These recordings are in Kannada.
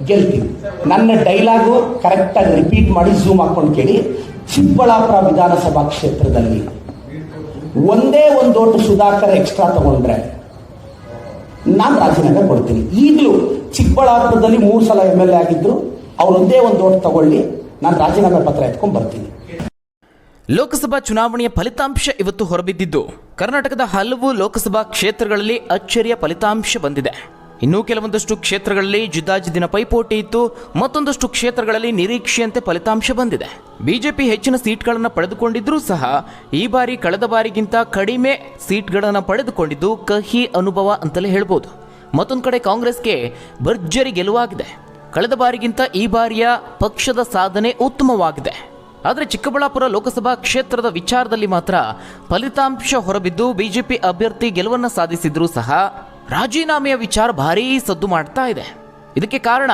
ಗೆಲ್ತೀನಿ. ನನ್ನ ಡೈಲಾಗು ಕರೆಕ್ಟಾಗಿ ರಿಪೀಟ್ ಮಾಡಿ ಝೂಮ್ ಹಾಕೊಂಡು ಕೇಳಿ. ಚಿಕ್ಕಬಳ್ಳಾಪುರ ವಿಧಾನಸಭಾ ಕ್ಷೇತ್ರದಲ್ಲಿ ಒಂದೇ ಒಂದು ಓಟು ಸುಧಾಕರ್ ಎಕ್ಸ್ಟ್ರಾ ತಗೊಂಡ್ರೆ ನಾನು ರಾಜೀನಾಮೆ ಕೊಡ್ತೀನಿ. ಈಗಲೂ ಚಿಕ್ಕಬಳ್ಳಾಪುರದಲ್ಲಿ 3 ಸಲ MLA ಆಗಿದ್ರು, ಅವರೊಂದೇ ಒಂದು ಓಟ್ ತಗೊಳ್ಳಿ, ನಾನು ರಾಜೀನಾಮೆ ಪತ್ರ ಎತ್ಕೊಂಡು ಬರ್ತೀನಿ. ಲೋಕಸಭಾ ಚುನಾವಣೆಯ ಫಲಿತಾಂಶ ಇವತ್ತು ಹೊರಬಿದ್ದಿದ್ದು ಕರ್ನಾಟಕದ ಹಲವು ಲೋಕಸಭಾ ಕ್ಷೇತ್ರಗಳಲ್ಲಿ ಅಚ್ಚರಿಯ ಫಲಿತಾಂಶ ಬಂದಿದೆ. ಇನ್ನೂ ಕೆಲವೊಂದಷ್ಟು ಕ್ಷೇತ್ರಗಳಲ್ಲಿ ಜಿದ್ದಾಜಿದ್ದಿನ ಪೈಪೋಟಿ ಇತ್ತು, ಮತ್ತೊಂದಷ್ಟು ಕ್ಷೇತ್ರಗಳಲ್ಲಿ ನಿರೀಕ್ಷೆಯಂತೆ ಫಲಿತಾಂಶ ಬಂದಿದೆ. ಬಿಜೆಪಿ ಹೆಚ್ಚಿನ ಸೀಟ್ಗಳನ್ನು ಪಡೆದುಕೊಂಡಿದ್ರೂ ಸಹ ಈ ಬಾರಿ ಕಳೆದ ಬಾರಿಗಿಂತ ಕಡಿಮೆ ಸೀಟ್ಗಳನ್ನು ಪಡೆದುಕೊಂಡಿದ್ದು ಕಹಿ ಅನುಭವ ಅಂತಲೇ ಹೇಳ್ಬೋದು. ಮತ್ತೊಂದು ಕಡೆ ಕಾಂಗ್ರೆಸ್ಗೆ ಭರ್ಜರಿ ಗೆಲುವಾಗಿದೆ. ಕಳೆದ ಬಾರಿಗಿಂತ ಈ ಬಾರಿಯ ಪಕ್ಷದ ಸಾಧನೆ ಉತ್ತಮವಾಗಿದೆ. ಆದರೆ ಚಿಕ್ಕಬಳ್ಳಾಪುರ ಲೋಕಸಭಾ ಕ್ಷೇತ್ರದ ವಿಚಾರದಲ್ಲಿ ಮಾತ್ರ ಫಲಿತಾಂಶ ಹೊರಬಿದ್ದು ಬಿಜೆಪಿ ಅಭ್ಯರ್ಥಿ ಗೆಲುವನ್ನು ಸಾಧಿಸಿದ್ರೂ ಸಹ ರಾಜೀನಾಮೆಯ ವಿಚಾರ ಭಾರೀ ಸದ್ದು ಮಾಡ್ತಾ ಇದೆ. ಇದಕ್ಕೆ ಕಾರಣ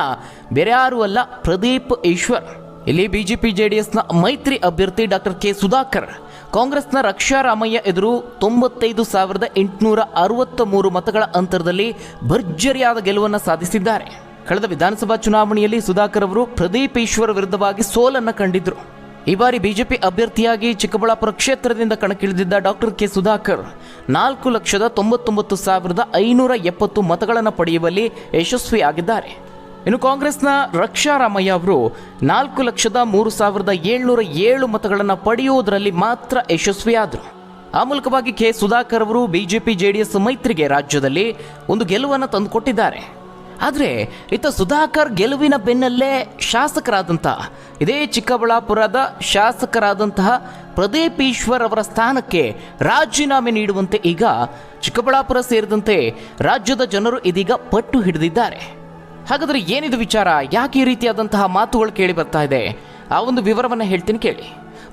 ಬೇರೆ ಯಾರೂ ಅಲ್ಲ, ಪ್ರದೀಪ್ ಈಶ್ವರ್. ಇಲ್ಲಿ ಬಿಜೆಪಿ ಜೆಡಿಎಸ್ನ ಮೈತ್ರಿ ಅಭ್ಯರ್ಥಿ ಡಾಕ್ಟರ್ ಕೆ ಸುಧಾಕರ್ ಕಾಂಗ್ರೆಸ್ನ ರಕ್ಷಾ ರಾಮಯ್ಯ ಎದುರು 95,863 ಮತಗಳ ಅಂತರದಲ್ಲಿ ಭರ್ಜರಿಯಾದ ಗೆಲುವನ್ನು ಸಾಧಿಸಿದ್ದಾರೆ. ಕಳೆದ ವಿಧಾನಸಭಾ ಚುನಾವಣೆಯಲ್ಲಿ ಸುಧಾಕರ್ ಅವರು ಪ್ರದೀಪ್ ಈಶ್ವರ್ ವಿರುದ್ಧವಾಗಿ ಸೋಲನ್ನು ಕಂಡಿದ್ರು. ಈ ಬಾರಿ ಬಿಜೆಪಿ ಅಭ್ಯರ್ಥಿಯಾಗಿ ಚಿಕ್ಕಬಳ್ಳಾಪುರ ಕ್ಷೇತ್ರದಿಂದ ಕಣಕ್ಕಿಳಿದಿದ್ದ ಡಾಕ್ಟರ್ ಕೆ ಸುಧಾಕರ್ 4,99,570 ಮತಗಳನ್ನು ಪಡೆಯುವಲ್ಲಿ ಯಶಸ್ವಿಯಾಗಿದ್ದಾರೆ. ಇನ್ನು ಕಾಂಗ್ರೆಸ್ನ ರಕ್ಷಾ ರಾಮಯ್ಯ ಅವರು 4,03,707 ಮತಗಳನ್ನು ಪಡೆಯುವುದರಲ್ಲಿ ಮಾತ್ರ ಯಶಸ್ವಿಯಾದರು. ಆ ಮೂಲಕವಾಗಿ ಕೆ ಸುಧಾಕರ್ ಅವರು ಬಿಜೆಪಿ ಜೆಡಿಎಸ್ ಮೈತ್ರಿಗೆ ರಾಜ್ಯದಲ್ಲಿ ಒಂದು ಗೆಲುವನ್ನು ತಂದುಕೊಟ್ಟಿದ್ದಾರೆ. ಆದರೆ ಇತ್ತ ಸುಧಾಕರ್ ಗೆಲುವಿನ ಬೆನ್ನಲ್ಲೇ ಶಾಸಕರಾದಂತಹ ಇದೇ ಚಿಕ್ಕಬಳ್ಳಾಪುರದ ಶಾಸಕರಾದಂತಹ ಪ್ರದೀಪ್ ಈಶ್ವರ್ ಅವರ ಸ್ಥಾನಕ್ಕೆ ರಾಜೀನಾಮೆ ನೀಡುವಂತೆ ಈಗ ಚಿಕ್ಕಬಳ್ಳಾಪುರ ಸೇರಿದಂತೆ ರಾಜ್ಯದ ಜನರು ಇದೀಗ ಪಟ್ಟು ಹಿಡಿದಿದ್ದಾರೆ. ಹಾಗಾದರೆ ಏನಿದು ವಿಚಾರ? ಯಾಕೆ ಈ ರೀತಿಯಾದಂತಹ ಮಾತುಗಳು ಕೇಳಿ ಬರ್ತಾ ಇದೆ? ಆ ಒಂದು ವಿವರವನ್ನು ಹೇಳ್ತೀನಿ ಕೇಳಿ.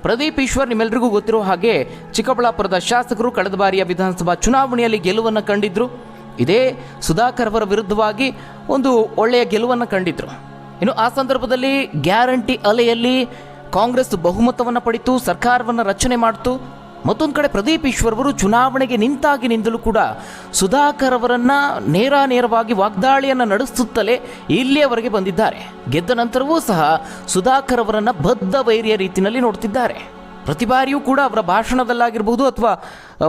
ಪ್ರದೀಪ್ ಈಶ್ವರ್ ನಿಮ್ಮೆಲ್ಲರಿಗೂ ಗೊತ್ತಿರೋ ಹಾಗೆ ಚಿಕ್ಕಬಳ್ಳಾಪುರದ ಶಾಸಕರು ಕಳೆದ ಬಾರಿಯ ವಿಧಾನಸಭಾ ಚುನಾವಣೆಯಲ್ಲಿ ಗೆಲುವನ್ನು ಕಂಡಿದ್ರು. ಇದೇ ಸುಧಾಕರ್ ಅವರ ವಿರುದ್ಧವಾಗಿ ಒಂದು ಒಳ್ಳೆಯ ಗೆಲುವನ್ನು ಕಂಡಿದ್ರು. ಇನ್ನು ಆ ಸಂದರ್ಭದಲ್ಲಿ ಗ್ಯಾರಂಟಿ ಅಲೆಯಲ್ಲಿ ಕಾಂಗ್ರೆಸ್ ಬಹುಮತವನ್ನು ಪಡೆಯಿತು, ಸರ್ಕಾರವನ್ನು ರಚನೆ ಮಾಡಿತು. ಮತ್ತೊಂದು ಕಡೆ ಪ್ರದೀಪ್ ಈಶ್ವರ್ ಅವರು ಚುನಾವಣೆಗೆ ನಿಂತಲೂ ಕೂಡ ಸುಧಾಕರ್ ಅವರನ್ನು ನೇರವಾಗಿ ವಾಗ್ದಾಳಿಯನ್ನು ನಡೆಸುತ್ತಲೇ ಇಲ್ಲಿಯವರೆಗೆ ಬಂದಿದ್ದಾರೆ. ಗೆದ್ದ ನಂತರವೂ ಸಹ ಸುಧಾಕರ್ ಅವರನ್ನು ಬದ್ಧ ವೈರಿಯ ರೀತಿಯಲ್ಲಿ ನೋಡ್ತಿದ್ದಾರೆ. ಪ್ರತಿ ಬಾರಿಯೂ ಕೂಡ ಅವರ ಭಾಷಣದಲ್ಲಾಗಿರ್ಬೋದು ಅಥವಾ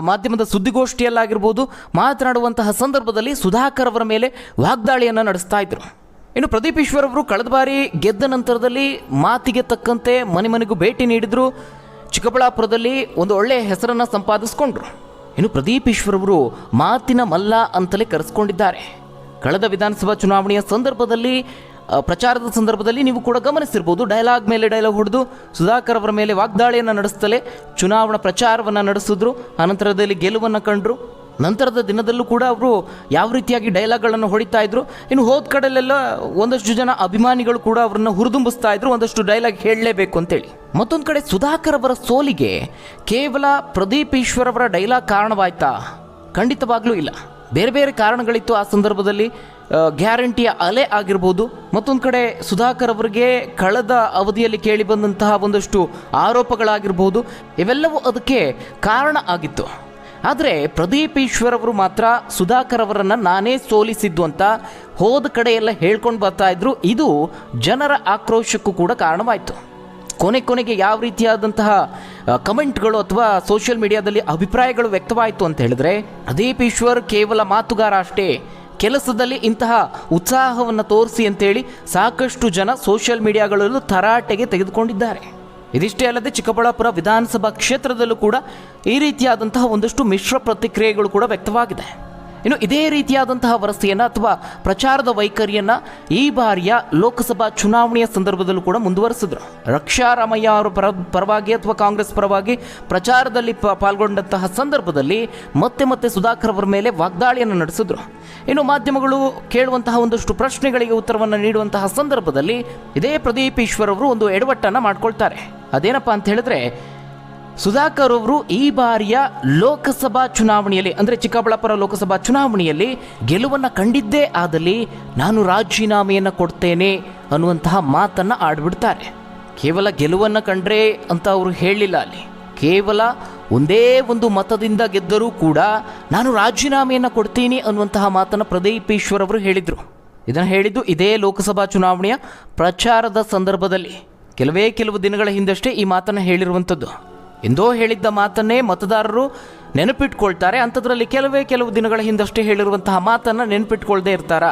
ಮಾಧ್ಯಮದ ಸುದ್ದಿಗೋಷ್ಠಿಯಲ್ಲಾಗಿರ್ಬೋದು ಮಾತನಾಡುವಂತಹ ಸಂದರ್ಭದಲ್ಲಿ ಸುಧಾಕರ್ ಅವರ ಮೇಲೆ ವಾಗ್ದಾಳಿಯನ್ನು ನಡೆಸ್ತಾ ಇದ್ರು. ಇನ್ನು ಪ್ರದೀಪ್ ಈಶ್ವರ್ ಅವರು ಕಳೆದ ಬಾರಿ ಗೆದ್ದ ನಂತರದಲ್ಲಿ ಮಾತಿಗೆ ತಕ್ಕಂತೆ ಮನೆಗೂ ಭೇಟಿ ನೀಡಿದ್ರು. ಚಿಕ್ಕಬಳ್ಳಾಪುರದಲ್ಲಿ ಒಂದು ಒಳ್ಳೆಯ ಹೆಸರನ್ನು ಸಂಪಾದಿಸಿಕೊಂಡ್ರು. ಇನ್ನು ಪ್ರದೀಪ್ ಈಶ್ವರ್ ಅವರು ಮಾತಿನ ಮಲ್ಲ ಅಂತಲೇ ಕರೆಸ್ಕೊಂಡಿದ್ದಾರೆ. ಕಳೆದ ವಿಧಾನಸಭಾ ಚುನಾವಣೆಯ ಸಂದರ್ಭದಲ್ಲಿ ಪ್ರಚಾರದ ಸಂದರ್ಭದಲ್ಲಿ ನೀವು ಕೂಡ ಗಮನಿಸಿರ್ಬೋದು, ಡೈಲಾಗ್ ಮೇಲೆ ಡೈಲಾಗ್ ಹೊಡೆದು ಸುಧಾಕರ್ ಅವರ ಮೇಲೆ ವಾಗ್ದಾಳಿಯನ್ನು ನಡೆಸ್ತಲೇ ಚುನಾವಣಾ ಪ್ರಚಾರವನ್ನು ನಡೆಸಿದ್ರು. ಅನಂತರದಲ್ಲಿ ಗೆಲುವನ್ನು ಕಂಡ್ರು. ನಂತರದ ದಿನದಲ್ಲೂ ಕೂಡ ಅವರು ಯಾವ ರೀತಿಯಾಗಿ ಡೈಲಾಗ್ಗಳನ್ನು ಹೊಡಿತಾ ಇದ್ರು. ಇನ್ನು ಹೋದ ಕಡೆಯಲ್ಲೆಲ್ಲ ಒಂದಷ್ಟು ಜನ ಅಭಿಮಾನಿಗಳು ಕೂಡ ಅವರನ್ನು ಹುರಿದುಂಬಿಸ್ತಾ ಇದ್ರು, ಒಂದಷ್ಟು ಡೈಲಾಗ್ ಹೇಳಲೇಬೇಕು ಅಂತೇಳಿ. ಮತ್ತೊಂದು ಕಡೆ ಸುಧಾಕರ್ ಅವರ ಸೋಲಿಗೆ ಕೇವಲ ಪ್ರದೀಪ್ ಈಶ್ವರ್ ಅವರ ಡೈಲಾಗ್ ಕಾರಣವಾಯ್ತಾ? ಖಂಡಿತವಾಗ್ಲೂ ಇಲ್ಲ. ಬೇರೆ ಬೇರೆ ಕಾರಣಗಳಿತ್ತು. ಆ ಸಂದರ್ಭದಲ್ಲಿ ಗ್ಯಾರಂಟಿಯ ಅಲೆ ಆಗಿರ್ಬೋದು, ಮತ್ತೊಂದು ಕಡೆ ಸುಧಾಕರ್ ಅವರಿಗೆ ಕಳೆದ ಅವಧಿಯಲ್ಲಿ ಕೇಳಿ ಬಂದಂತಹ ಒಂದಷ್ಟು ಆರೋಪಗಳಾಗಿರ್ಬೋದು, ಇವೆಲ್ಲವೂ ಅದಕ್ಕೆ ಕಾರಣ ಆಗಿತ್ತು. ಆದರೆ ಪ್ರದೀಪ್ ಈಶ್ವರ್ ಅವರು ಮಾತ್ರ ಸುಧಾಕರ್ ಅವರನ್ನು ನಾನೇ ಸೋಲಿಸಿದ್ದು ಅಂತ ಹೋದ ಕಡೆ ಎಲ್ಲ ಹೇಳ್ಕೊಂಡು ಬರ್ತಾ ಇದ್ರು. ಇದು ಜನರ ಆಕ್ರೋಶಕ್ಕೂ ಕೂಡ ಕಾರಣವಾಯಿತು. ಕೊನೆಗೆ ಯಾವ ರೀತಿಯಾದಂತಹ ಕಮೆಂಟ್ಗಳು ಅಥವಾ ಸೋಷಿಯಲ್ ಮೀಡಿಯಾದಲ್ಲಿ ಅಭಿಪ್ರಾಯಗಳು ವ್ಯಕ್ತವಾಯಿತು ಅಂತ ಹೇಳಿದ್ರೆ, ಪ್ರದೀಪ್ ಈಶ್ವರ್ ಕೇವಲ ಮಾತುಗಾರ ಅಷ್ಟೇ, ಕೆಲಸದಲ್ಲಿ ಇಂತಹ ಉತ್ಸಾಹವನ್ನು ತೋರಿಸಿ ಅಂತೇಳಿ ಸಾಕಷ್ಟು ಜನ ಸೋಷಿಯಲ್ ಮೀಡಿಯಾಗಳಲ್ಲೂ ತರಾಟೆಗೆ ತೆಗೆದುಕೊಂಡಿದ್ದಾರೆ. ಇದಿಷ್ಟೇ ಅಲ್ಲದೆ ಚಿಕ್ಕಬಳ್ಳಾಪುರ ವಿಧಾನಸಭಾ ಕ್ಷೇತ್ರದಲ್ಲೂ ಕೂಡ ಈ ರೀತಿಯಾದಂತಹ ಒಂದಷ್ಟು ಮಿಶ್ರ ಪ್ರತಿಕ್ರಿಯೆಗಳು ಕೂಡ ವ್ಯಕ್ತವಾಗಿದೆ. ಇನ್ನು ಇದೇ ರೀತಿಯಾದಂತಹ ವರಸೆಯನ್ನು ಅಥವಾ ಪ್ರಚಾರದ ವೈಖರಿಯನ್ನು ಈ ಬಾರಿಯ ಲೋಕಸಭಾ ಚುನಾವಣೆಯ ಸಂದರ್ಭದಲ್ಲೂ ಕೂಡ ಮುಂದುವರೆಸಿದ್ರು. ರಕ್ಷಾ ರಾಮಯ್ಯ ಅವರ ಪರವಾಗಿ ಅಥವಾ ಕಾಂಗ್ರೆಸ್ ಪರವಾಗಿ ಪ್ರಚಾರದಲ್ಲಿ ಪಾಲ್ಗೊಂಡಂತಹ ಸಂದರ್ಭದಲ್ಲಿ ಮತ್ತೆ ಸುಧಾಕರ್ ಅವರ ಮೇಲೆ ವಾಗ್ದಾಳಿಯನ್ನು ನಡೆಸಿದ್ರು. ಇನ್ನು ಮಾಧ್ಯಮಗಳು ಕೇಳುವಂತಹ ಒಂದಷ್ಟು ಪ್ರಶ್ನೆಗಳಿಗೆ ಉತ್ತರವನ್ನು ನೀಡುವಂತಹ ಸಂದರ್ಭದಲ್ಲಿ ಇದೇ ಪ್ರದೀಪ್ ಈಶ್ವರ್ ಅವರು ಒಂದು ಎಡವಟ್ಟನ್ನು ಮಾಡ್ಕೊಳ್ತಾರೆ. ಅದೇನಪ್ಪ ಅಂತ ಹೇಳಿದ್ರೆ, ಸುಧಾಕರ್ ಅವರು ಈ ಬಾರಿಯ ಲೋಕಸಭಾ ಚುನಾವಣೆಯಲ್ಲಿ ಅಂದರೆ ಚಿಕ್ಕಬಳ್ಳಾಪುರ ಲೋಕಸಭಾ ಚುನಾವಣೆಯಲ್ಲಿ ಗೆಲುವನ್ನು ಕಂಡಿದ್ದೇ ಆದಲ್ಲಿ ನಾನು ರಾಜೀನಾಮೆಯನ್ನು ಕೊಡ್ತೇನೆ ಅನ್ನುವಂತಹ ಮಾತನ್ನು ಆಡ್ಬಿಡ್ತಾರೆ. ಕೇವಲ ಗೆಲುವನ್ನು ಕಂಡ್ರೆ ಅಂತ ಅವರು ಹೇಳಲಿಲ್ಲ. ಅಲ್ಲಿ ಕೇವಲ ಒಂದೇ ಒಂದು ಮತದಿಂದ ಗೆದ್ದರೂ ಕೂಡ ನಾನು ರಾಜೀನಾಮೆಯನ್ನು ಕೊಡ್ತೀನಿ ಅನ್ನುವಂತಹ ಮಾತನ್ನು ಪ್ರದೀಪ್ ಈಶ್ವರ್ ಅವರು ಹೇಳಿದರು. ಇದನ್ನು ಹೇಳಿದ್ದು ಇದೇ ಲೋಕಸಭಾ ಚುನಾವಣೆಯ ಪ್ರಚಾರದ ಸಂದರ್ಭದಲ್ಲಿ ಕೆಲವು ದಿನಗಳ ಹಿಂದಷ್ಟೇ ಈ ಮಾತನ್ನು ಹೇಳಿರುವಂಥದ್ದು. ಎಂದೋ ಹೇಳಿದ್ದ ಮಾತನ್ನೇ ಮತದಾರರು ನೆನಪಿಟ್ಕೊಳ್ತಾರೆ. ಅಂಥದ್ರಲ್ಲಿ ಕೆಲವು ದಿನಗಳ ಹಿಂದಷ್ಟೇ ಹೇಳಿರುವಂತಹ ಮಾತನ್ನು ನೆನಪಿಟ್ಕೊಳ್ದೇ ಇರ್ತಾರ.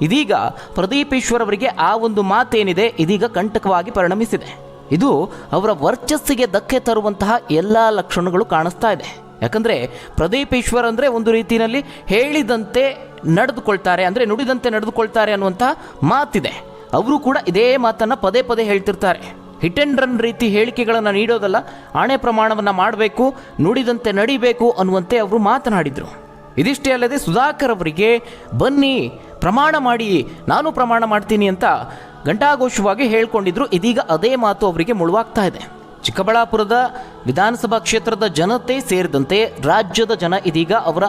ಇದೀಗ ಪ್ರದೀಪ್ ಈಶ್ವರ್ ಅವರಿಗೆ ಆ ಒಂದು ಮಾತೇನಿದೆ ಇದೀಗ ಕಂಟಕವಾಗಿ ಪರಿಣಮಿಸಿದೆ. ಇದು ಅವರ ವರ್ಚಸ್ಸಿಗೆ ಧಕ್ಕೆ ತರುವಂತಹ ಎಲ್ಲ ಲಕ್ಷಣಗಳು ಕಾಣಿಸ್ತಾ ಇದೆ. ಯಾಕಂದರೆ ಪ್ರದೀಪ್ ಈಶ್ವರ್ ಅಂದರೆ ಒಂದು ರೀತಿಯಲ್ಲಿ ಹೇಳಿದಂತೆ ನಡೆದುಕೊಳ್ತಾರೆ, ಅಂದರೆ ನುಡಿದಂತೆ ನಡೆದುಕೊಳ್ತಾರೆ ಅನ್ನುವಂಥ ಮಾತಿದೆ. ಅವರು ಕೂಡ ಇದೇ ಮಾತನ್ನು ಪದೇ ಪದೇ ಹೇಳ್ತಿರ್ತಾರೆ. ಹಿಟ್ ಆ್ಯಂಡ್ ರನ್ ರೀತಿ ಹೇಳಿಕೆಗಳನ್ನು ನೀಡೋದಲ್ಲ, ಆಣೆ ಪ್ರಮಾಣವನ್ನು ಮಾಡಬೇಕು, ನುಡಿದಂತೆ ನಡಿಬೇಕು ಅನ್ನುವಂತೆ ಅವರು ಮಾತನಾಡಿದರು. ಇದಿಷ್ಟೇ ಅಲ್ಲದೆ ಸುಧಾಕರ್ ಅವರಿಗೆ ಬನ್ನಿ ಪ್ರಮಾಣ ಮಾಡಿ, ನಾನು ಪ್ರಮಾಣ ಮಾಡ್ತೀನಿ ಅಂತ ಘಂಟಾಘೋಷವಾಗಿ ಹೇಳ್ಕೊಂಡಿದ್ರು. ಇದೀಗ ಅದೇ ಮಾತು ಅವರಿಗೆ ಮುಳುವಾಗ್ತಾ ಇದೆ. ಚಿಕ್ಕಬಳ್ಳಾಪುರದ ವಿಧಾನಸಭಾ ಕ್ಷೇತ್ರದ ಜನತೆ ಸೇರಿದಂತೆ ರಾಜ್ಯದ ಜನ ಇದೀಗ ಅವರ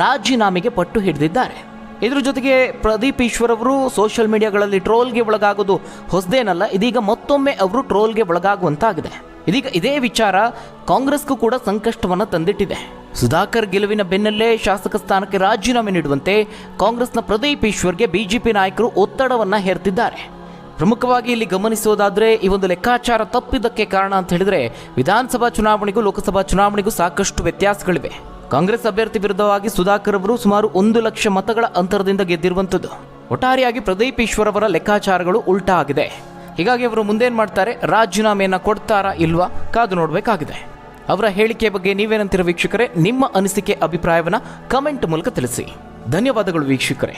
ರಾಜೀನಾಮೆಗೆ ಪಟ್ಟು ಹಿಡಿದಿದ್ದಾರೆ. ಇದ್ರ ಜೊತೆಗೆ ಪ್ರದೀಪ್ ಈಶ್ವರ್ ಅವರು ಸೋಷಿಯಲ್ ಮೀಡಿಯಾಗಳಲ್ಲಿ ಟ್ರೋಲ್ಗೆ ಒಳಗಾಗೋದು ಹೊಸದೇನಲ್ಲ. ಇದೀಗ ಮತ್ತೊಮ್ಮೆ ಅವರು ಟ್ರೋಲ್ಗೆ ಒಳಗಾಗುವಂತಾಗಿದೆ. ಇದೀಗ ಇದೇ ವಿಚಾರ ಕಾಂಗ್ರೆಸ್ಗೂ ಕೂಡ ಸಂಕಷ್ಟವನ್ನು ತಂದಿಟ್ಟಿದೆ. ಸುಧಾಕರ್ ಗೆಲುವಿನ ಬೆನ್ನಲ್ಲೇ ಶಾಸಕ ಸ್ಥಾನಕ್ಕೆ ರಾಜೀನಾಮೆ ನೀಡುವಂತೆ ಕಾಂಗ್ರೆಸ್ನ ಪ್ರದೀಪ್ ಈಶ್ವರ್ಗೆ ಬಿಜೆಪಿ ನಾಯಕರು ಒತ್ತಡವನ್ನು ಹೇರ್ತಿದ್ದಾರೆ. ಪ್ರಮುಖವಾಗಿ ಇಲ್ಲಿ ಗಮನಿಸೋದಾದರೆ ಈ ಒಂದು ಲೆಕ್ಕಾಚಾರ ತಪ್ಪಿದ್ದಕ್ಕೆ ಕಾರಣ ಅಂತ ಹೇಳಿದ್ರೆ ವಿಧಾನಸಭಾ ಚುನಾವಣೆಗೂ ಲೋಕಸಭಾ ಚುನಾವಣೆಗೂ ಸಾಕಷ್ಟು ವ್ಯತ್ಯಾಸಗಳಿವೆ. ಕಾಂಗ್ರೆಸ್ ಅಭ್ಯರ್ಥಿ ವಿರುದ್ಧವಾಗಿ ಸುಧಾಕರ್ ಅವರು ಸುಮಾರು 1 ಲಕ್ಷ ಮತಗಳ ಅಂತರದಿಂದ ಗೆದ್ದಿರುವಂಥದ್ದು. ಒಟ್ಟಾರೆಯಾಗಿ ಪ್ರದೀಪ್ ಈಶ್ವರ್ ಅವರ ಲೆಕ್ಕಾಚಾರಗಳು ಉಲ್ಟಾ ಆಗಿದೆ. ಹೀಗಾಗಿ ಅವರು ಮುಂದೇನು ಮಾಡ್ತಾರೆ, ರಾಜೀನಾಮೆಯನ್ನು ಕೊಡ್ತಾರಾ ಇಲ್ವಾ ಕಾದು ನೋಡಬೇಕಾಗಿದೆ. ಅವರ ಹೇಳಿಕೆ ಬಗ್ಗೆ ನೀವೇನಂತೀರ ವೀಕ್ಷಕರೇ? ನಿಮ್ಮ ಅನಿಸಿಕೆ ಅಭಿಪ್ರಾಯವನ್ನು ಕಮೆಂಟ್ ಮೂಲಕ ತಿಳಿಸಿ. ಧನ್ಯವಾದಗಳು ವೀಕ್ಷಕರೇ.